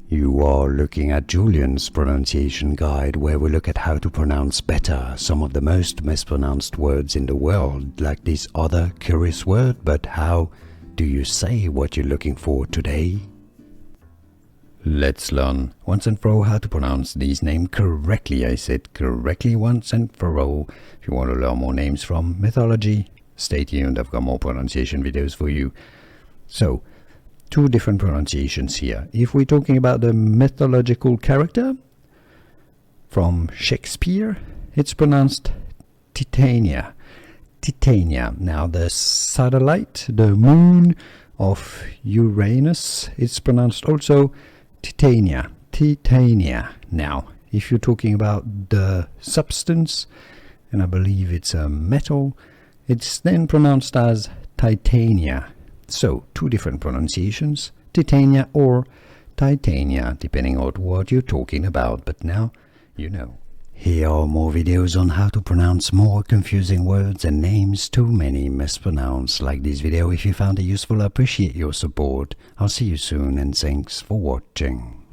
You are looking at Julian's pronunciation guide, where we look at how to pronounce better some of the most mispronounced words in the world, like this other curious word. But how do you say what you're looking for today? Let's learn once and for all how to pronounce these names correctly. I said correctly once and for all. If you want to learn more names from mythology, stay tuned. I've got more pronunciation videos for you. So, two different pronunciations here. If we're talking about the mythological character from Shakespeare, it's pronounced Titania. Titania. Now the satellite, the moon of Uranus, it's pronounced also Titania. Titania. Now, if you're talking about the substance, and I believe it's a metal, it's then pronounced as Titania. So, two different pronunciations, Titania or Titania, depending on what you're talking about, but now you know. Here are more videos on how to pronounce more confusing words and names too many mispronounced. Like this video if you found it useful. I appreciate your support. I'll see you soon and thanks for watching.